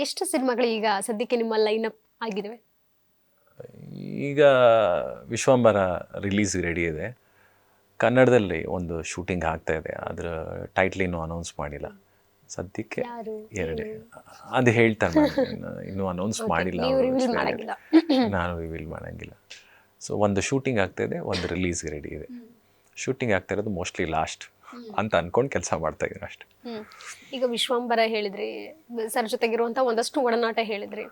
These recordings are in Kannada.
ಎಷ್ಟು ಸಿನಿಮಾಗಳು ಈಗ ಸದ್ಯಕ್ಕೆ ನಿಮ್ಮ ಲೈನಪ್ ಆಗಿದಾವೆ? ಈಗ ವಿಶ್ವಂಬರ ರಿಲೀಸ್ ರೆಡಿ ಇದೆ. ಕನ್ನಡದಲ್ಲಿ ಒಂದು ಶೂಟಿಂಗ್ ಆಗ್ತಾ ಇದೆ. ಅದರ ಟೈಟ್ಲ್ ಇನ್ನೂ ಅನೌನ್ಸ್ ಮಾಡಿಲ್ಲ ಸದ್ಯಕ್ಕೆ. ಯಾರು? ಎರಡೇ ಅದು ಹೇಳ್ತಾರೆ ಇನ್ನೂ ಅನೌನ್ಸ್ ಮಾಡಿಲ್ಲ ನೀವು ಅವರು. ರಿವೀಲ್ ಮಾಡಂಗಿಲ್ಲ. ನಾನು ರಿವೀಲ್ ಮಾಡೋಂಗಿಲ್ಲ. ಸೊ ಒಂದು ಶೂಟಿಂಗ್ ಆಗ್ತಾ ಇದೆ, ಒಂದು ರಿಲೀಸ್ ರೆಡಿ ಇದೆ. ಶೂಟಿಂಗ್ ಆಗ್ತಾ ಇರೋದು ಮೋಸ್ಟ್ಲಿ ಲಾಸ್ಟ್ ಅಂತ ಅಂದ್ಕೊಂಡು ಕೆಲಸ ಮಾಡ್ತಾ ಇದ್ದೀನಿ ಅಷ್ಟೆ. ಈಗ ವಿಶ್ವಂಬರ ಹೇಳಿದ್ರಿ, ಸರ್ ಜೊತೆಗಿರುವಂಥ ಒಂದಷ್ಟು ಒಡನಾಟ ಹೇಳಿದ್ರಿ.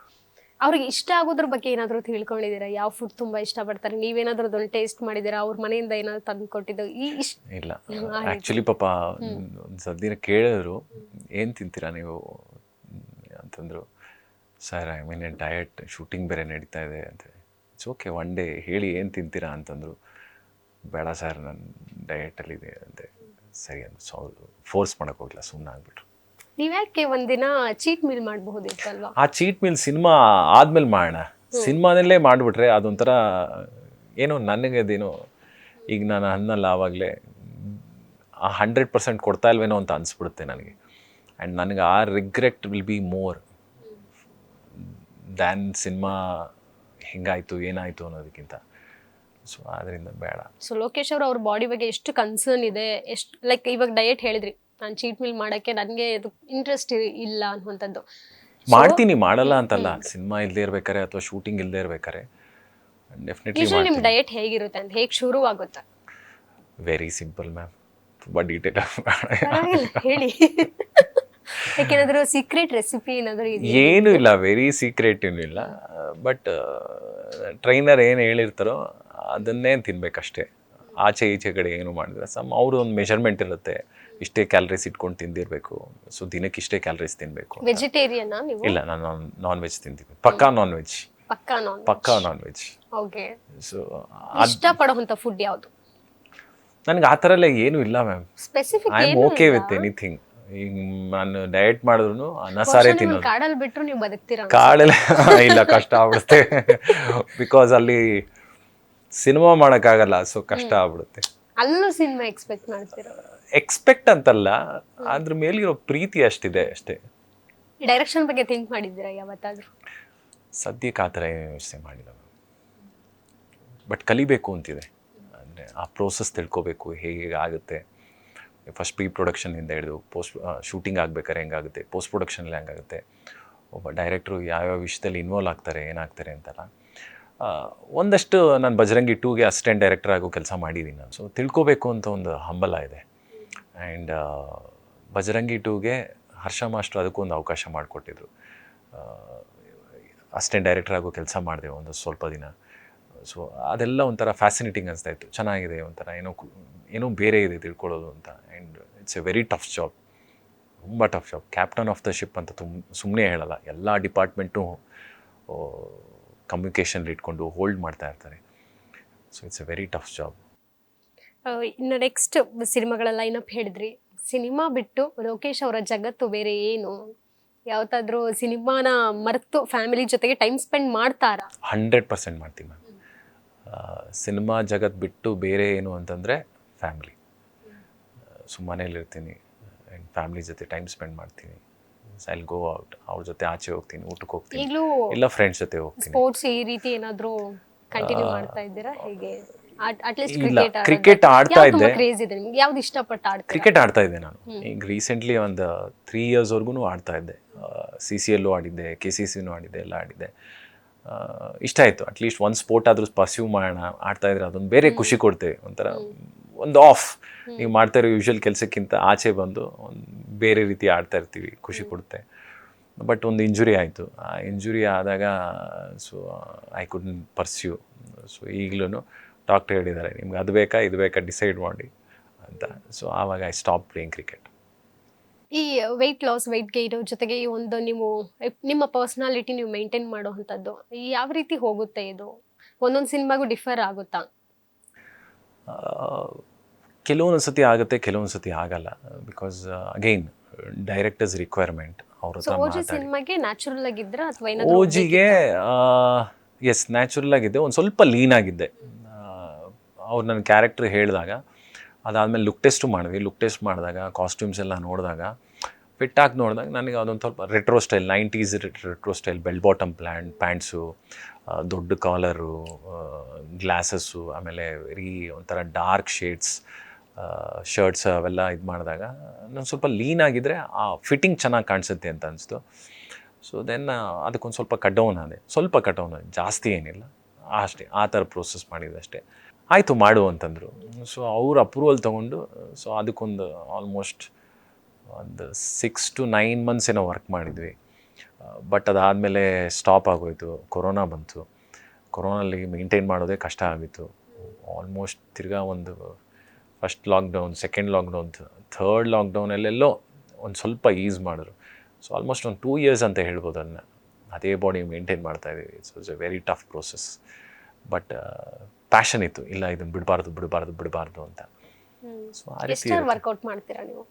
ಅವ್ರಿಗೆ ಇಷ್ಟ ಆಗೋದ್ರ ಬಗ್ಗೆ ಏನಾದರೂ ತಿಳ್ಕೊಂಡಿದ್ದೀರಾ? ಯಾವ ಫುಡ್ ತುಂಬ ಇಷ್ಟಪಡ್ತಾರೆ? ನೀವೇನಾದ್ರೂ ಅದನ್ನು ಟೇಸ್ಟ್ ಮಾಡಿದ್ದೀರಾ? ಅವ್ರ ಮನೆಯಿಂದ ಏನಾದ್ರು ತಂದು ಕೊಟ್ಟಿದ್ದು ಇಲ್ಲ, ಆ್ಯಕ್ಚುಲಿ ಪಾಪ ಒಂದು ಸದ್ದಿನ ಕೇಳಿದ್ರು, ಏನು ತಿಂತೀರಾ ನೀವು ಅಂತಂದರು. Sir I mean diet, shooting ಬೇರೆ ನಡೀತಾ ಇದೆ ಅಂತ. ಇಟ್ಸ್ ಓಕೆ, ಒನ್ ಡೇ ಹೇಳಿ ಏನು ತಿಂತೀರಾ ಅಂತಂದರು. ಬೇಡ ಸರ್ ನಾನು ಡಯಟಲ್ಲಿದೆ ಅಂತೆ. ಸರಿ ಅಂತ ಫೋರ್ಸ್ ಮಾಡೋಕ್ಕೆ ಹೋಗಿಲ್ಲ, ಸುಮ್ಮನೆ ಆಗ್ಬಿಟ್ರು. ನೀವ್ಯಾಕೆ ಒಂದಿನ ಚೀಟ್ ಮೀಲ್ ಮಾಡಬಹುದಿತ್ತಲ್ವಾ? ಆ ಚೀಟ್ ಮೀಲ್ ಸಿನಿಮಾ ಆದ್ಮೇಲೆ ಮಾಡೋಣ. ಸಿನಿಮಾನಲ್ಲೇ ಮಾಡಿಬಿಟ್ರೆ ಅದೊಂಥರ ಏನೋ ನನಗೆ ಅದೇನೋ, ಈಗ ನಾನು ಅನ್ನಲ್ಲ ಆವಾಗಲೇ ಆ 100% ಕೊಡ್ತಾ ಇಲ್ವೇನೋ ಅಂತ ಅನಿಸ್ಬಿಡುತ್ತೆ ನನಗೆ. ಆ್ಯಂಡ್ ನನಗೆ ಆ regret will be more than cinema ಹೆಂಗಾಯಿತು ಏನಾಯಿತು ಅನ್ನೋದಕ್ಕಿಂತ. ಸೊ ಅದರಿಂದ ಬೇಡ. ಸೊ ಲೋಕೇಶ್ ಅವರು ಅವ್ರ ಬಾಡಿ ಬಗ್ಗೆ ಎಷ್ಟು ಕನ್ಸರ್ನ್ ಇದೆ, ಎಷ್ಟು ಲೈಕ್ ಇವಾಗ ಡಯಟ್ ಹೇಳಿದ್ರಿ, ನಾನು ಚೀಟ್ ಮೀಲ್ ಮಾಡೋಕ್ಕೆ ನನಗೆ ಇದು ಇಂಟ್ರೆಸ್ಟ್ ಇಲ್ಲ ಅನ್ನುವಂಥದ್ದು. ಮಾಡ್ತೀನಿ, ಮಾಡಲ್ಲ ಅಂತಲ್ಲ. ಸಿನಿಮಾ ಇಲ್ಲದೆ ಇರ್ಬೇಕಾರೆ ಅಥವಾ ಶೂಟಿಂಗ್ ಇಲ್ಲದೆ ಇರ್ಬೇಕಾರೆ ಡೆಫಿನೆಟ್ಲಿ ಯೂಶಲಿ ನಿಮ್ಮ ಡಯಟ್ ಹೇಗಿರುತ್ತೆ ಅಂತ, ಹೇಗೆ ಶುರು ಆಗುತ್ತೆ? ವೆರಿ ಸಿಂಪಲ್ ಮ್ಯಾಮ್, ತುಂಬ ಡೀಟೇಲ್ ಹೇಳಿ. ಯಾಕೆನಾದರೂ ಸೀಕ್ರೆಟ್ ರೆಸಿಪಿ ಏನಾದರೂ ಇದೆಯಾ? ಏನೂ ಇಲ್ಲ, ವೆರಿ ಸೀಕ್ರೆಟ್ ಏನೂ ಇಲ್ಲ. ಬಟ್ ಟ್ರೈನರ್ ಏನು ಹೇಳಿರ್ತಾರೋ ಅದನ್ನೇ ತಿನ್ಬೇಕಷ್ಟೇ. ಆಚೆ ಈಚೆ ಕಡೆ ಏನು ಮಾಡಿದ್ರೆ ಅವರು ಒಂದು ಮೆಷರ್ಮೆಂಟ್ ಇರುತ್ತೆ, ಇಷ್ಟೇ ಕ್ಯಾಲರೀಸ್ ಇಟ್ಕೊಂಡು ತಿಂದಿರಬೇಕು. ಸೊ ದಿನಕ್ಕೆ ಇಷ್ಟೇ ಕ್ಯಾಲರೀಸ್ ತಿನ್ನಬೇಕು. ವೆಜಿಟೇರಿಯನ್ ನೀವು? ಇಲ್ಲ, ನಾನು ನಾನ್ ವೆಜ್ ತಿಂತೀನಿ. ಪಕ್ಕಾ ನಾನ್ ವೆಜ್. ಪಕ್ಕಾ ನಾನ್ ವೆಜ್. ಓಕೆ. ಸೊ ಇಷ್ಟಪಡುವಂಥ ಫುಡ್ ಯಾವುದು? ನನಗೆ ಆ ಥರ ಎಲ್ಲ ಏನೂ ಇಲ್ಲ ma'am. Specific I am okay with anything. ಈಗ ನಾನು ಡಯಟ್ ಮಾಡಿದ್ರು ಅನ್ನ ಸಾರೇ ತಿನ್ನೋದು. ಕಾಡಲ್ಲಿ ಬಿಟ್ಟರು ನೀವು ಬದುಕ್ತೀರಾ? ಕಾಡಲ್ಲಿ ಇಲ್ಲ, ಕಷ್ಟ ಆಗ್ಬಿಡುತ್ತೆ. ಬಿಕಾಸ್ ಅಲ್ಲಿ ಸಿನಿಮಾ ಮಾಡೋಕ್ಕಾಗಲ್ಲ, ಸೊ ಕಷ್ಟ ಆಗ್ಬಿಡುತ್ತೆ. ಅಲ್ಲೂ ಸಿನಿಮಾ ಎಕ್ಸ್ಪೆಕ್ಟ್ ಮಾಡ್ತೀರಾ? ಎಕ್ಸ್ಪೆಕ್ಟ್ ಅಂತಲ್ಲ, ಅದ್ರ ಮೇಲಿರೋ ಪ್ರೀತಿ ಅಷ್ಟಿದೆ ಅಷ್ಟೇ. ಡೈರೆಕ್ಷನ್ ಬಗ್ಗೆ ಥಿಂಕ್ ಮಾಡಿದ್ದೀರಾ ಯಾವತ್ತಾದ್ರೂ? ಸದ್ಯಕ್ಕೆ ಆ ಥರ ಏನು ಯೋಚನೆ ಮಾಡಿಲ್ಲ. ಬಟ್ ಕಲಿಬೇಕು ಅಂತಿದೆ. ಅಂದರೆ ಆ ಪ್ರೋಸೆಸ್ ತಿಳ್ಕೊಬೇಕು, ಹೇಗೆ ಆಗುತ್ತೆ. ಫಸ್ಟ್ ಪ್ರೀ ಪ್ರೊಡಕ್ಷನ್ನಿಂದ ಹಿಡಿದು ಶೂಟಿಂಗ್ ಆಗಬೇಕಾದ್ರೆ ಹೆಂಗಾಗುತ್ತೆ, ಪೋಸ್ಟ್ ಪ್ರೊಡಕ್ಷನಲ್ಲಿ ಹೆಂಗಾಗುತ್ತೆ, ಒಬ್ಬ ಡೈರೆಕ್ಟ್ರು ಯಾವ್ಯಾವ ವಿಷಯದಲ್ಲಿ ಇನ್ವಾಲ್ವ್ ಆಗ್ತಾರೆ, ಏನಾಗ್ತಾರೆ ಅಂತೆಲ್ಲ. ಒಂದಷ್ಟು ನಾನು ಬಜರಂಗಿ 2ಗೆ ಅಸಿಸ್ಟೆಂಟ್ ಡೈರೆಕ್ಟರ್ ಆಗೋ ಕೆಲಸ ಮಾಡಿದ್ದೀನಿ ನಾನು. ಸೊ ತಿಳ್ಕೊಬೇಕು ಅಂತ ಒಂದು ಹಂಬಲ ಇದೆ. ಆ್ಯಂಡ್ ಬಜರಂಗಿ 2ಗೆ ಹರ್ಷ ಮಾಸ್ಟ್ರು ಅದಕ್ಕೊಂದು ಅವಕಾಶ ಮಾಡಿಕೊಟ್ಟಿದ್ರು. ಅಸಿಸ್ಟೆಂಟ್ ಡೈರೆಕ್ಟರ್ ಆಗೋ ಕೆಲಸ ಮಾಡಿದೆ ಒಂದು ಸ್ವಲ್ಪ ದಿನ. ಸೊ ಅದೆಲ್ಲ ಒಂಥರ ಫ್ಯಾಸಿನೇಟಿಂಗ್ ಅನಿಸ್ತಾಯಿತ್ತು. ಚೆನ್ನಾಗಿದೆ, ಒಂಥರ ಏನೋ ಬೇರೆ ಇದೆ ತಿಳ್ಕೊಳ್ಳೋದು ಅಂತ. And it's a very tough job, ತುಂಬ tough job. Captain of the ship ಅಂತ ಸುಮ್ಮನೆ ಹೇಳಲ್ಲ, ಎಲ್ಲ ಡಿಪಾರ್ಟ್ಮೆಂಟು ಕಮ್ಯುನಿಕೇಷನ್ಲಿ ಇಟ್ಕೊಂಡು ಹೋಲ್ಡ್ ಮಾಡ್ತಾ ಇರ್ತಾರೆ. So it's a very tough job. ಇನ್ನು ನೆಕ್ಸ್ಟ್ ಸಿನಿಮಾಗಳ ಲೈನಪ್ ಹೇಳಿದ್ರಿ. ಸಿನಿಮಾ ಬಿಟ್ಟು ಲೋಕೇಶ್ ಅವರ ಜಗತ್ತು ಬೇರೆ ಏನು? ಯಾವತ್ತಾದ್ರೂ ಸಿನಿಮಾನ ಮರೆತು ಫ್ಯಾಮಿಲಿ ಜೊತೆಗೆ ಟೈಮ್ ಸ್ಪೆಂಡ್ ಮಾಡ್ತಾರಾ? 100% ಮಾಡ್ತೀನಿ ಮ್ಯಾಮ್. ಸಿನಿಮಾ ಜಗತ್ತು ಬಿಟ್ಟು ಬೇರೆ ಏನು ಅಂತಂದರೆ ಫ್ಯಾಮ್ಲಿ. ಮನೇಲಿರ್ತೀನಿ ಆ್ಯಂಡ್ ಫ್ಯಾಮ್ಲಿ ಜೊತೆ ಟೈಮ್ ಸ್ಪೆಂಡ್ ಮಾಡ್ತೀನಿ. ಐ ವಿಲ್ ಗೋ ಔಟ್, ಅವ್ರ ಜೊತೆ ಆಚೆ ಹೋಗ್ತೀನಿ, ಊಟಕ್ಕೆ ಹೋಗ್ತೀನಿ, ಇಲ್ಲ ಫ್ರೆಂಡ್ಸ್ ಜೊತೆ ಹೋಗ್ತೀನಿ. ಸ್ಪೋರ್ಟ್ಸ್ ಈ ರೀತಿ ಏನಾದರೂ ಕಂಟಿನ್ಯೂ ಮಾಡ್ತಾ ಇದ್ದೀರಾ ಹೇಗೆ? ಅಟ್ಲೀಸ್ಟ್ ಕ್ರಿಕೆಟ್ ಆಡ್ತಾ ಇದ್ದೆ. ಕ್ರೇಜ್ ಇದೆ ನಿಮ್ಗೆ? ಯಾವ್ದು ಇಷ್ಟಪಟ್ಟು ಆಡ್ತೀರಾ? ಕ್ರಿಕೆಟ್ ಆಡ್ತಾ ಇದ್ದೆ ನಾನು. ಈಗ ರೀಸೆಂಟ್ಲಿ ಒಂದು 3 ಇಯರ್ಸ್ವರೆಗೂ ಆಡ್ತಾ ಇದ್ದೆ. CCLೂ ಆಡಿದ್ದೆ, KCCನೂ ಆಡಿದ್ದೆ, ಎಲ್ಲ ಆಡಿದ್ದೆ. ಇಷ್ಟ ಆಯಿತು. ಅಟ್ಲೀಸ್ಟ್ ಒಂದು ಸ್ಪೋರ್ಟ್ ಆದರೂ ಪರ್ಸ್ಯೂ ಮಾಡೋಣ. ಆಡ್ತಾ ಇದ್ರೆ ಅದೊಂದು ಬೇರೆ ಖುಷಿ ಕೊಡ್ತೇವೆ. ಒಂಥರ ಒಂದು ಆಫ್, ನೀವು ಮಾಡ್ತಾ ಇರೋ ಯೂಶ್ವಲ್ ಕೆಲಸಕ್ಕಿಂತ ಆಚೆ ಬಂದು ಒಂದು ಬೇರೆ ರೀತಿ ಆಡ್ತಾ ಇರ್ತೀವಿ, ಖುಷಿ ಕೊಡುತ್ತೆ. ಬಟ್ ಒಂದು ಇಂಜುರಿ ಆಯಿತು. ಆ ಇಂಜುರಿ ಆದಾಗ ಸೊ ಐ ಕುಡ್ಂಟ್ ಪರ್ಸ್ಯೂ. ಸೊ ಈಗಲೂ ಡಾಕ್ಟರ್ ಹೇಳಿದ್ದಾರೆ, ನಿಮ್ಗೆ ಅದು ಬೇಕಾ ಇದು ಬೇಕಾ ಡಿಸೈಡ್ ಮಾಡಿ ಅಂತ. ಸೊ ಆವಾಗ ಐ ಸ್ಟಾಪ್ ಪ್ಲೇಯಿಂಗ್ ಕ್ರಿಕೆಟ್. ಈ ವೆಯ್ಟ್ ಲಾಸ್, ವೆಯ್ಟ್ ಗೈನ್ ಜೊತೆಗೆ ಈ ಒಂದು ನೀವು ನಿಮ್ಮ ಪರ್ಸ್ನಾಲಿಟಿ ನೀವು ಮೇಂಟೈನ್ ಮಾಡುವಂಥದ್ದು ಯಾವ ರೀತಿ ಹೋಗುತ್ತೆ? ಇದು ಒಂದೊಂದು ಸಿನಿಮಾಗೂ ಡಿಫರ್ ಆಗುತ್ತಾ? ಕೆಲವೊಂದು ಸತಿ ಆಗುತ್ತೆ, ಕೆಲವೊಂದು ಸತಿ ಆಗಲ್ಲ. ಬಿಕಾಸ್ ಅಗೈನ್ ಡೈರೆಕ್ಟರ್ಸ್ ರಿಕ್ವೈರ್ಮೆಂಟ್ ಅವ್ರ ಹತ್ರ ಮಾತಾಡಿ. ಸಿನಿಮಾಗೆ ನ್ಯಾಚುರಲ್ ಆಗಿದ್ರ ಅಥವಾ ಓಜಿಗೆ ಎಸ್ ನ್ಯಾಚುರಲ್ ಆಗಿದ್ದೆ, ಒಂದು ಸ್ವಲ್ಪ ಲೀನ್ ಆಗಿದ್ದೆ. ಅವ್ರು ನನ್ನ ಕ್ಯಾರೆಕ್ಟರ್ ಹೇಳಿದಾಗ ಅದಾದಮೇಲೆ ಲುಕ್ ಟೆಸ್ಟು ಮಾಡಿದ್ವಿ. ಲುಕ್ ಟೆಸ್ಟ್ ಮಾಡಿದಾಗ ಕಾಸ್ಟ್ಯೂಮ್ಸ್ ಎಲ್ಲ ನೋಡಿದಾಗ ಫಿಟ್ ಆಗಿ ನೋಡಿದಾಗ ನನಗೆ ಅದೊಂದು ಸ್ವಲ್ಪ retro style 90s retro style bell bottom pants, ದೊಡ್ಡ ಕಾಲರು, ಗ್ಲಾಸಸ್ಸು, ಆಮೇಲೆ ವೆರಿ ಒಂಥರ ಡಾರ್ಕ್ ಶೇಡ್ಸ್ ಶರ್ಟ್ಸ್ ಅವೆಲ್ಲ ಇದು ಮಾಡಿದಾಗ ನಾನು ಸ್ವಲ್ಪ ಲೀನ್ ಆಗಿದ್ದರೆ ಆ ಫಿಟ್ಟಿಂಗ್ ಚೆನ್ನಾಗಿ ಕಾಣಿಸುತ್ತೆ ಅಂತ ಅನಿಸ್ತು. ಸೊ ದೆನ್ ಅದಕ್ಕೊಂದು ಸ್ವಲ್ಪ ಕಟ್ ಡೌನ್ ಆದೆ, ಜಾಸ್ತಿ ಏನಿಲ್ಲ, ಅಷ್ಟೇ ಆ ಥರ ಪ್ರೋಸೆಸ್ ಮಾಡಿದೆ ಅಷ್ಟೇ. ಆಯಿತು ಮಾಡು ಅಂತಂದರು. ಸೊ ಅವ್ರು ಅಪ್ರೂವಲ್ ತೊಗೊಂಡು ಸೊ ಅದಕ್ಕೊಂದು ಆಲ್ಮೋಸ್ಟ್ ಒಂದು 6 to 9 months ಏನೋ ವರ್ಕ್ ಮಾಡಿದ್ವಿ. ಬಟ್ ಅದಾದಮೇಲೆ ಸ್ಟಾಪ್ ಆಗೋಯಿತು, ಕೊರೋನಾ ಬಂತು. ಕೊರೋನಲ್ಲಿ ಮೇಂಟೈನ್ ಮಾಡೋದೇ ಕಷ್ಟ ಆಗಿತ್ತು. ಆಲ್ಮೋಸ್ಟ್ ತಿರ್ಗಾ ಒಂದು first lockdown, second lockdown, third ಲಾಕ್ಡೌನಲ್ಲೆಲ್ಲೋ ಒಂದು ಸ್ವಲ್ಪ ಈಸ್ ಮಾಡಿದ್ರು. ಸೊ ಆಲ್ಮೋಸ್ಟ್ ಒಂದು 2 years ಅಂತ ಹೇಳ್ಬೋದು ಅದನ್ನ ಅದೇ ಬಾಡಿ ಮೇಂಟೈನ್ ಮಾಡ್ತಾಯಿದ್ದೀವಿ. It's was A very tough process. But passion ಇತ್ತು, ಇಲ್ಲ ಇದನ್ನು ಬಿಡಬಾರ್ದು ಅಂತ. ಸೊ ಆ ರೀತಿ ವರ್ಕೌಟ್ ಮಾಡ್ತೀರಾ ನೀವು?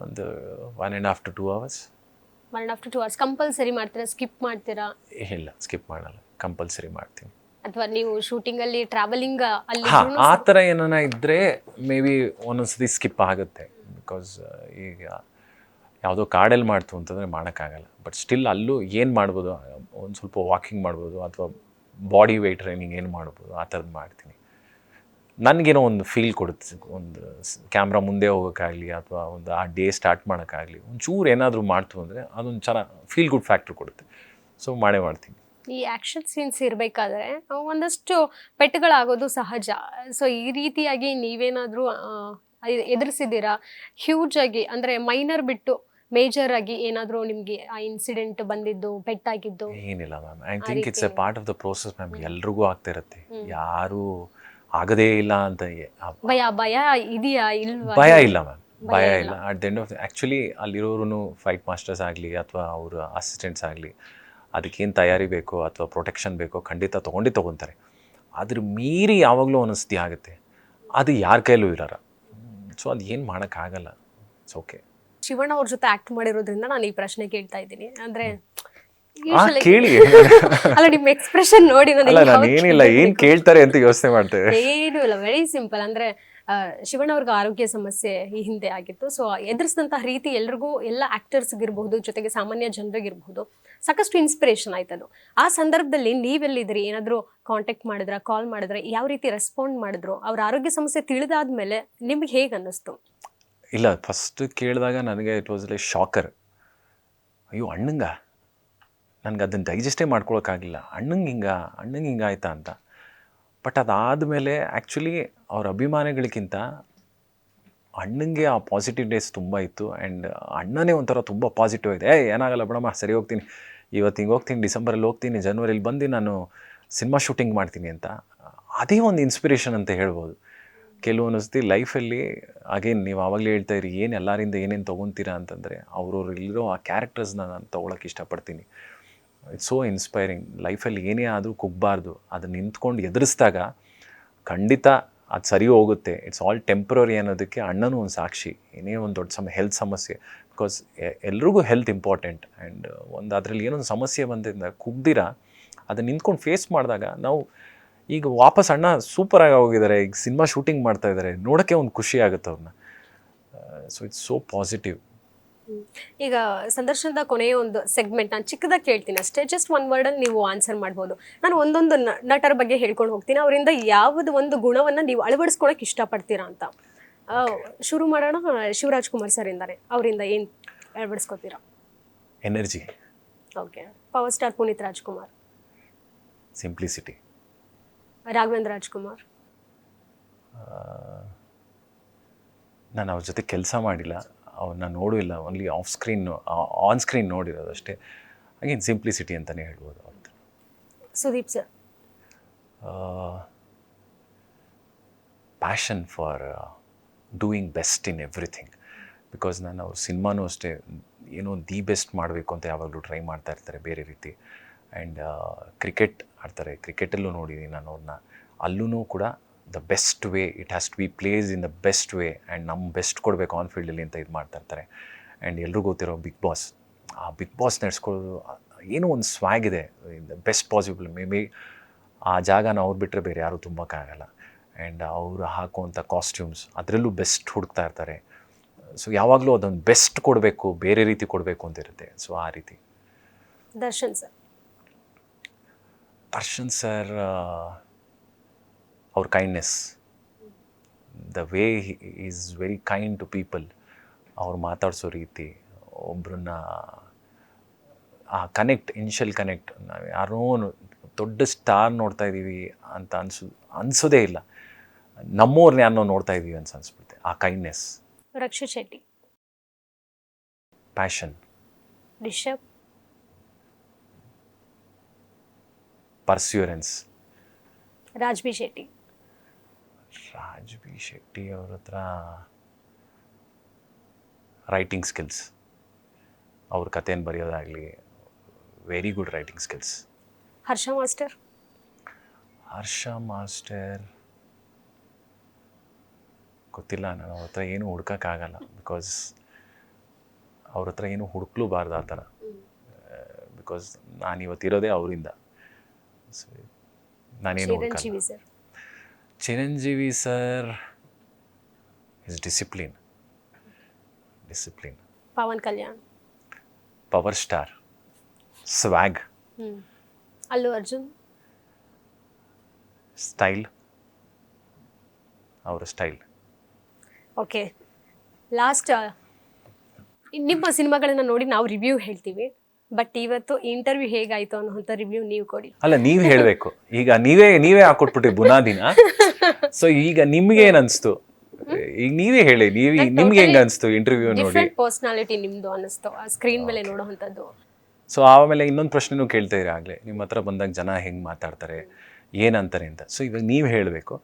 ಒಂದು 1.5 to 2 hours. 1.5 to 2 hours compulsory ಮಾಡ್ತೀರಾ? ಸ್ಕಿಪ್ ಮಾಡ್ತೀರಾ? ಇಲ್ಲ, ಸ್ಕಿಪ್ ಮಾಡಲ್ಲ, ಕಂಪಲ್ಸರಿ ಮಾಡ್ತೀನಿ. ಅಥವಾ ನೀವು ಶೂಟಿಂಗಲ್ಲಿ ಟ್ರಾವೆಲಿಂಗ್ ಅಲ್ಲಿ ಆ ಥರ ಏನಾನ ಇದ್ದರೆ ಮೇ ಬಿ ಒಂದೊಂದ್ಸತಿ ಸ್ಕಿಪ್ ಆಗುತ್ತೆ. ಬಿಕಾಸ್ ಈಗ ಯಾವುದೋ ಕಾಡಲ್ಲಿ ಮಾಡ್ತು ಅಂತಂದರೆ ಮಾಡೋಕ್ಕಾಗಲ್ಲ. ಬಟ್ ಸ್ಟಿಲ್ ಅಲ್ಲೂ ಏನು ಮಾಡ್ಬೋದು, ಒಂದು ಸ್ವಲ್ಪ ವಾಕಿಂಗ್ ಮಾಡ್ಬೋದು ಅಥವಾ ಬಾಡಿ ವೆಯ್ಟ್ ಟ್ರೈನಿಂಗ್ ಏನು ಮಾಡ್ಬೋದು, ಆ ಥರದ್ದು ಮಾಡ್ತೀನಿ. ನನಗೇನೋ ಒಂದು ಫೀಲ್ ಕೊಡುತ್ತೆ, ಒಂದು ಕ್ಯಾಮ್ರಾ ಮುಂದೆ ಹೋಗೋಕ್ಕಾಗಲಿ ಅಥವಾ ಒಂದು ಆ ಡೇ ಸ್ಟಾರ್ಟ್ ಮಾಡೋಕ್ಕಾಗಲಿ ಒಂಚೂರು ಏನಾದರೂ ಮಾಡ್ತು ಅಂದರೆ ಅದೊಂದು ಚೆನ್ನಾಗಿ ಫೀಲ್ ಗುಡ್ ಫ್ಯಾಕ್ಟ್ರ್ ಕೊಡುತ್ತೆ. ಸೊ ಮಾಡ್ತೀನಿ. ಈ ಆ್ಯಕ್ಷನ್ ಸೀನ್ಸ್ ಇರಬೇಕಾದ್ರೆ ಒಂದಷ್ಟು ಪೆಟ್ಟುಗಳಾಗೋದು ಸಹಜ. ಸೊ ಈ ರೀತಿಯಾಗಿ ನೀವೇನಾದರೂ ಎದುರಿಸಿದ್ದೀರಾ? ಹ್ಯೂಜ್ ಆಗಿ ಅಂದರೆ ಮೈನರ್ ಬಿಟ್ಟು ಮೇಜರ್ ಆಗಿ ಏನಾದರೂ ನಿಮಗೆ ಆ ಇನ್ಸಿಡೆಂಟ್ ಬಂದಿದ್ದು, ಪೆಟ್ಟಾಗಿದ್ದು? ಏನಿಲ್ಲ ma'am, I think it's A part of the process ma'am. ಎಲ್ರಿಗೂ ಆಗ್ತಾ ಇರುತ್ತೆ, ಯಾರೂ ಆಗದೇ ಇಲ್ಲ ಅಂತ. ಭಯ ಇದೆಯಾ? ಇಲ್ವಾ? ಭಯ ಇಲ್ಲ ಮ್ಯಾಮ್, ಭಯ ಇಲ್ಲ. At the end of actually ಅಲ್ಲಿರೋರು ಫೈಟ್ ಮಾಸ್ಟರ್ಸ್ ಆಗಲಿ ಅಥವಾ ಅವರ ಅಸಿಸ್ಟೆಂಟ್ಸ್ ಆಗಲಿ ಅದಕ್ಕೇನು ತಯಾರಿ ಬೇಕೋ ಅಥವಾ ಪ್ರೊಟೆಕ್ಷನ್ ಬೇಕೋ ಖಂಡಿತ ತೊಗೊತಾರೆ. ಅದ್ರ ಮೀರಿ ಯಾವಾಗಲೂ ಅನಿಸ್ತಿ ಆಗುತ್ತೆ, ಅದು ಯಾರ ಕೈಲೂ ಇರೋಲ್ಲ. ಸೊ ಅದು ಏನು ಮಾಡೋಕ್ಕಾಗಲ್ಲ. It's okay. ಶಿವಣ್ಣ ಅವ್ರ ಜೊತೆ ಆಕ್ಟ್ ಮಾಡಿರೋದ್ರಿಂದ ನಾನು ಈ ಪ್ರಶ್ನೆ ಕೇಳ್ತಾ ಇದ್ದೀನಿ. ಅಂದ್ರೆ ಕೇಳಿ ಅಲ್ಲ, ನಿಮ್ಮ ಎಕ್ಸ್ಪ್ರೆಷನ್ ನೋಡಿ ಏನಿಲ್ಲ, ಏನು ಕೇಳ್ತಾರೆ ಅಂತ ಯೋಚನೆ ಮಾಡ್ತೇವೆ. ಏನು ಇಲ್ಲ, ವೆರಿ ಸಿಂಪಲ್. ಅಂದ್ರೆ ಶಿವಣ್ಣ ಅವ್ರಿಗೆ ಆರೋಗ್ಯ ಸಮಸ್ಯೆ ಈ ಹಿಂದೆ ಆಗಿತ್ತು. ಸೊ ಎದುರಿಸಿದಂತಹ ರೀತಿ ಎಲ್ರಿಗೂ, ಎಲ್ಲ ಆಕ್ಟರ್ಸ್ಗಿರ್ಬಹುದು, ಜೊತೆಗೆ ಸಾಮಾನ್ಯ ಜನರಿಗಿರ್ಬಹುದು, ಸಾಕಷ್ಟು ಇನ್ಸ್ಪಿರೇಷನ್ ಆಯ್ತದು. ಆ ಸಂದರ್ಭದಲ್ಲಿ ನೀವೆಲ್ಲಿದ್ರಿ? ಏನಾದರೂ ಕಾಂಟ್ಯಾಕ್ಟ್ ಮಾಡಿದ್ರ, ಕಾಲ್ ಮಾಡಿದ್ರೆ, ಯಾವ ರೀತಿ ರೆಸ್ಪಾಂಡ್ ಮಾಡಿದ್ರು? ಅವ್ರ ಆರೋಗ್ಯ ಸಮಸ್ಯೆ ತಿಳಿದಾದ್ಮೇಲೆ ನಿಮ್ಗೆ ಹೇಗೆ ಅನ್ನಿಸ್ತು? ಇಲ್ಲ, ಫಸ್ಟ್ ಕೇಳಿದಾಗ ನನಗೆ ಇಟ್ ವಾಸ್ ಲೈಕ್ ಶಾಕರ್. ಅಯ್ಯೋ ಅಣ್ಣಂಗ, ನನಗೆ ಅದನ್ನು ಡೈಜೆಸ್ಟೇ ಮಾಡ್ಕೊಳಕ್ಕಾಗಿಲ್ಲ. ಅಣ್ಣಂಗೆ ಹಿಂಗಾಯ್ತಾ ಅಂತ. ಬಟ್ ಅದಾದಮೇಲೆ ಆ್ಯಕ್ಚುಲಿ ಅವ್ರ ಅಭಿಮಾನಿಗಳಿಗಿಂತ ಅಣ್ಣಂಗೆ ಆ ಪಾಸಿಟಿವ್ ಡೇಸ್ ತುಂಬ ಇತ್ತು. ಆ್ಯಂಡ್ ಅಣ್ಣನೇ ಒಂಥರ ತುಂಬ ಪಾಸಿಟಿವ್ ಇದೆ. ಏನಾಗಲ್ಲ ಬಿಡಮ್ಮ, ಸರಿ ಹೋಗ್ತೀನಿ, ಇವತ್ತು ಹಿಂಗೆ ಹೋಗ್ತೀನಿ, ಡಿಸೆಂಬರಲ್ಲಿ ಹೋಗ್ತೀನಿ, ಜನವರಿಲಿ ಬಂದು ನಾನು ಸಿನಿಮಾ ಶೂಟಿಂಗ್ ಮಾಡ್ತೀನಿ ಅಂತ. ಅದೇ ಒಂದು ಇನ್ಸ್ಪಿರೇಷನ್ ಅಂತ ಹೇಳ್ಬೋದು. ಕೆಲವೊಂದು ಸತಿ ಲೈಫಲ್ಲಿ ಅಗೇನ್ ನೀವು ಆವಾಗಲೇ ಹೇಳ್ತಾ ಇರಿ, ಏನು ಎಲ್ಲರಿಂದ ಏನೇನು ತೊಗೊತೀರಾ ಅಂತಂದರೆ ಅವ್ರವ್ರು ಇಲ್ಲಿರೋ ಆ ಕ್ಯಾರೆಕ್ಟರ್ಸ್ನ ನಾನು ತೊಗೊಳಕ್ಕೆ ಇಷ್ಟಪಡ್ತೀನಿ. It's so inspiring. ಲೈಫಲ್ಲಿ ಏನೇ ಆದರೂ ಕುಗ್ಗಬಾರ್ದು, ಅದನ್ನು ನಿಂತ್ಕೊಂಡು ಎದುರಿಸಿದಾಗ ಖಂಡಿತ ಅದು ಸರಿ ಹೋಗುತ್ತೆ. ಇಟ್ಸ್ ಆಲ್ ಟೆಂಪ್ರರಿ ಅನ್ನೋದಕ್ಕೆ ಅಣ್ಣನೂ ಒಂದು ಸಾಕ್ಷಿ. ಏನೇ ಒಂದು ದೊಡ್ಡ ಹೆಲ್ತ್ ಸಮಸ್ಯೆ, ಬಿಕಾಸ್ ಎಲ್ರಿಗೂ ಹೆಲ್ತ್ ಇಂಪಾರ್ಟೆಂಟ್. ಆ್ಯಂಡ್ ಒಂದು ಅದರಲ್ಲಿ ಏನೊಂದು ಸಮಸ್ಯೆ ಬಂದಿದ್ದ ಕುಗ್ದಿರ ಅದನ್ನು ನಿಂತ್ಕೊಂಡು ಫೇಸ್ ಮಾಡಿದಾಗ ನಾವು ಈಗ ವಾಪಸ್ ಅಣ್ಣ ಸೂಪರಾಗಿ ಹೋಗಿದ್ದಾರೆ, ಈಗ ಸಿನಿಮಾ ಶೂಟಿಂಗ್ ಮಾಡ್ತಾ ಇದ್ದಾರೆ, ನೋಡೋಕ್ಕೆ ಒಂದು ಖುಷಿ ಆಗುತ್ತೆ ಅವ್ರನ್ನ. So it's so positive. ಈಗ ಸಂದರ್ಶನದ ಕೊನೆಯ ಒಂದು ಸೆಗ್ಮೆಂಟ್ ನಾನು ಚಿಕ್ಕದಾಗಿ ಕೇಳ್ತೀನಿ ಅಷ್ಟೇ. ಜಸ್ಟ್ ಒನ್ ವರ್ಡಲ್ಲಿ ನೀವು ಆನ್ಸರ್ ಮಾಡ್ಬೋದು. ನಾನು ಒಂದೊಂದು ನಟರ ಬಗ್ಗೆ ಹೇಳ್ಕೊಂಡು ಹೋಗ್ತೀನಿ, ಅವರಿಂದ ಯಾವುದು ಒಂದು ಗುಣವನ್ನು ನೀವು ಅಳವಡಿಸ್ಕೊಳಕ್ಕೆ ಇಷ್ಟಪಡ್ತೀರಾ ಅಂತ. ಶುರು ಮಾಡೋಣ. ಶಿವರಾಜ್ ಕುಮಾರ್ ಸರ್ ಇಂದಾನೆ, ಅವರಿಂದ ಏನು ಅಳವಡಿಸ್ಕೋತೀರಾ? Energy. Okay. Power star Puneeth Rajkumar. Simplicity. Raghavendra Rajkumar. ನಾನು ಅವ್ರ ಜೊತೆ ಕೆಲಸ ಮಾಡಿಲ್ಲ, ಅವ್ರನ್ನ ನೋಡಿಲ್ಲ, ಓನ್ಲಿ ಆನ್ ಸ್ಕ್ರೀನ್ ನೋಡಿರೋದಷ್ಟೇ. ಹಾಗೇನು ಸಿಂಪ್ಲಿಸಿಟಿ ಅಂತಲೇ ಹೇಳ್ಬೋದು ಅವ್ರದ್ದು. Sudeep sir. Passion for doing best in everything. Because ನಾನು ಅವ್ರ ಸಿನಿಮಾನೂ ಅಷ್ಟೇ ಏನೋ ದಿ ಬೆಸ್ಟ್ ಮಾಡಬೇಕು ಅಂತ ಯಾವಾಗಲೂ ಟ್ರೈ ಮಾಡ್ತಾ ಇರ್ತಾರೆ ಬೇರೆ ರೀತಿ. ಆ್ಯಂಡ್ ಕ್ರಿಕೆಟ್ ಆಡ್ತಾರೆ, ಕ್ರಿಕೆಟಲ್ಲೂ ನೋಡಿದ್ದೀನಿ ನಾನು ಅವ್ರನ್ನ. ಅಲ್ಲೂ ಕೂಡ the best way, it has to be place in the best way and ನಮ್ಮ ಬೆಸ್ಟ್ ಕೊಡಬೇಕು ಆನ್ ಫೀಲ್ಡಲ್ಲಿ ಅಂತ ಇದು ಮಾಡ್ತಾ ಇರ್ತಾರೆ. ಆ್ಯಂಡ್ ಎಲ್ರಿಗೂ ಗೊತ್ತಿರೋ ಬಿಗ್ ಬಾಸ್, ಆ ಬಿಗ್ ಬಾಸ್ ನಡೆಸ್ಕೊಳ್ಳೋದು ಏನೋ ಒಂದು ಸ್ವ್ಯಾಗ್ ಇದೆ, the best possible. Maybe ಆ ಜಾಗನ ಅವ್ರು ಬಿಟ್ಟರೆ ಬೇರೆ ಯಾರೂ ತುಂಬಕ್ಕಾಗಲ್ಲ. ಆ್ಯಂಡ್ ಅವರು ಹಾಕುವಂಥ ಕಾಸ್ಟ್ಯೂಮ್ಸ್ ಅದರಲ್ಲೂ ಬೆಸ್ಟ್ ಹುಡುಕ್ತಾ ಇರ್ತಾರೆ. ಸೊ ಯಾವಾಗಲೂ ಅದೊಂದು ಬೆಸ್ಟ್ ಕೊಡಬೇಕು, ಬೇರೆ ರೀತಿ ಕೊಡಬೇಕು ಅಂತ ಇರುತ್ತೆ. ಸೊ ಆ ರೀತಿ. ದರ್ಶನ್ ಸರ್. ದರ್ಶನ್ ಸರ್ ಅವ್ರ kindness, the way is very kind to people. ಅವ್ರು ಮಾತಾಡಿಸೋ ರೀತಿ, ಒಬ್ರನ್ನ ಆ ಕನೆಕ್ಟ್, ಇನಿಷಿಯಲ್ ಕನೆಕ್ಟ್, ನಾವು ಯಾರೋ ದೊಡ್ಡ ಸ್ಟಾರ್ ನೋಡ್ತಾ ಇದ್ದೀವಿ ಅಂತ ಅನಿಸೋದೇ ಇಲ್ಲ, ನಮ್ಮವ್ರನ್ನ ಯಾರನ್ನೋ ನೋಡ್ತಾ ಇದ್ದೀವಿ ಅಂತ ಅನಿಸ್ಬಿಡುತ್ತೆ. ಆ ಕೈಂಡ್ನೆಸ್. ರಕ್ಷಿತ್ ಶೆಟ್ಟಿ. ಪ್ಯಾಷನ್. ರಿಷಬ್. ಪರ್ಸ್ಯೂರೆನ್ಸ್. ರಾಜ್ಬಿ ಶೆಟ್ಟಿ. ರಾಜ್ಬಿ ಶೆಟ್ಟಿ ಅವ್ರ ಹತ್ರ ರೈಟಿಂಗ್ ಸ್ಕಿಲ್ಸ್, ಅವ್ರ ಕಥೆಯನ್ನು ಬರೆಯೋದಾಗಲಿ, ವೆರಿ ಗುಡ್ ರೈಟಿಂಗ್ ಸ್ಕಿಲ್ಸ್. ಹರ್ಷ ಮಾಸ್ಟರ್. ಹರ್ಷ ಮಾಸ್ಟರ್ ಗೊತ್ತಿಲ್ಲ, ನಾನು ಅವ್ರ ಹತ್ರ ಏನು ಹುಡ್ಕೋಕ್ಕಾಗಲ್ಲ, ಬಿಕಾಸ್ ಅವ್ರ ಹತ್ರ ಏನು ಹುಡುಕ್ಲೂಬಾರ್ದು ಆ ಥರ, ಬಿಕಾಸ್ ನಾನು ಇವತ್ತಿರೋದೇ ಅವರಿಂದ. ಸೊ ನಾನೇನು ಹುಡುಕಲ್ಲ. Chiranjeevi sir. Chiranjeevi sir is discipline. Pawan Kalyan. Power star. Swag. Allu Arjun. Style, ಅವರ ಸ್ಟೈಲ್. ಓಕೆ, ಲಾಸ್ಟ್ ನಿಮ್ಮ ಸಿನಿಮಾಗಳನ್ನ ನೋಡಿ ನಾವು ರಿವ್ಯೂ ಹೇಳ್ತೀವಿ, ಬಟ್ ಇವತ್ತು ಇಂಟರ್ವ್ಯೂ ಹೇಗಾಯ್ತು ಅನ್ನೋಂಥ ರಿವ್ಯೂ ನೀವು ಕೊಡಿ. ಅಲ್ಲ, ನೀವು ಹೇಳಬೇಕು. ಈಗ ನೀವೇ ಹಾಕೊಟ್ಬಿಟ್ರಿ ಬುನಾದಿನ. ಸೊ ಈಗ ನಿಮ್ಗೆ ಏನ್ ಅನ್ಸ್ತು? ಈಗ ನೀವೇ ಹೇಳಿ, ನಿಮ್ಗೆ ಹೆಂಗ ಅನ್ಸ್ತು ಇಂಟರ್ವ್ಯೂ ನೋಡಿ? ಡಿಫ್ರೆಂಟ್ ಪರ್ಸನಾಲಿಟಿ ನಿಮ್ದು ಅನ್ನಿಸ್ತು ಆ ಸ್ಕ್ರೀನ್ ಮೇಲೆ ನೋಡುವಂಥದ್ದು. ಸೊ ಆಮೇಲೆ ಇನ್ನೊಂದು ಪ್ರಶ್ನೆನೂ ಕೇಳ್ತಾ ಇರಿ ಆಗಲೇ, ನಿಮ್ಮ ಹತ್ರ ಬಂದಾಗ ಜನ ಹೆಂಗೆ ಮಾತಾಡ್ತಾರೆ, ಏನಂತಾರೆ ಅಂತ. ಸೊ ಇವಾಗ ನೀವು ಹೇಳಬೇಕು.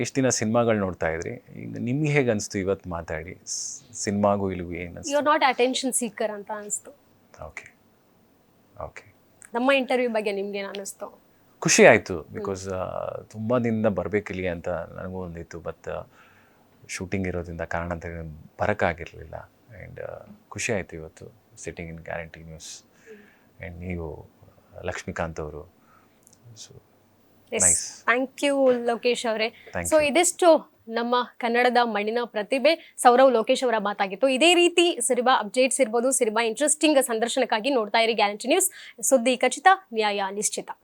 ಇಷ್ಟು ದಿನ ಸಿನಿಮಾಗಳು ನೋಡ್ತಾ ಇದ್ರಿ, ಈಗ ನಿಮ್ಗೆ ಹೇಗೆ ಅನಿಸ್ತು ಇವತ್ತು ಮಾತಾಡಿ? ಸಿನಿಮಾಗೂ ಇಲ್ಲಿಗೂ ಏನು ಅನಿಸ್ತು? You are not attention seeker ಅಂತ ಅನಿಸ್ತು. Okay okay. ನಮ್ಮ ಇಂಟರ್ವ್ಯೂ ಬಗ್ಗೆ ನಿಮ್ಗೇನು ಅನ್ನಿಸ್ತು? ಖುಷಿ ಆಯಿತು, ಬಿಕಾಸ್ ತುಂಬ ದಿನದಿಂದ ಬರಬೇಕಿಲ್ಲಿ ಅಂತ ನನಗೂ ಒಂದಿತ್ತು, ಬಟ್ ಶೂಟಿಂಗ್ ಇರೋದ್ರಿಂದ ಕಾರಣಾಂತರ ಬರೋಕ್ಕಾಗಿರಲಿಲ್ಲ. ಆ್ಯಂಡ್ ಖುಷಿ ಆಯಿತು ಇವತ್ತು sitting in guarantee news. And ನೀವು ಲಕ್ಷ್ಮೀಕಾಂತ್ ಅವರು. So nice. Thank you Lokesh ಅವರೇ. Thank ಸೊ ಇದಿಷ್ಟು ನಮ್ಮ ಕನ್ನಡದ ಮಣ್ಣಿನ ಪ್ರತಿಭೆ ಸೌರವ್ ಲೋಕೇಶ್ ಅವರ ಮಾತಾಗಿತ್ತು. ಇದೇ ರೀತಿ ಸಿನಿಮಾ ಅಪ್ಡೇಟ್ಸ್ ಇರ್ಬೋದು, ಸಿನಿಮಾ ಇಂಟ್ರೆಸ್ಟಿಂಗ್ ಸಂದರ್ಶನಕ್ಕಾಗಿ ನೋಡ್ತಾ ಇರಿ ಗ್ಯಾರಂಟಿ ನ್ಯೂಸ್. ಸುದ್ದಿ ಖಚಿತ, ನ್ಯಾಯ ನಿಶ್ಚಿತ.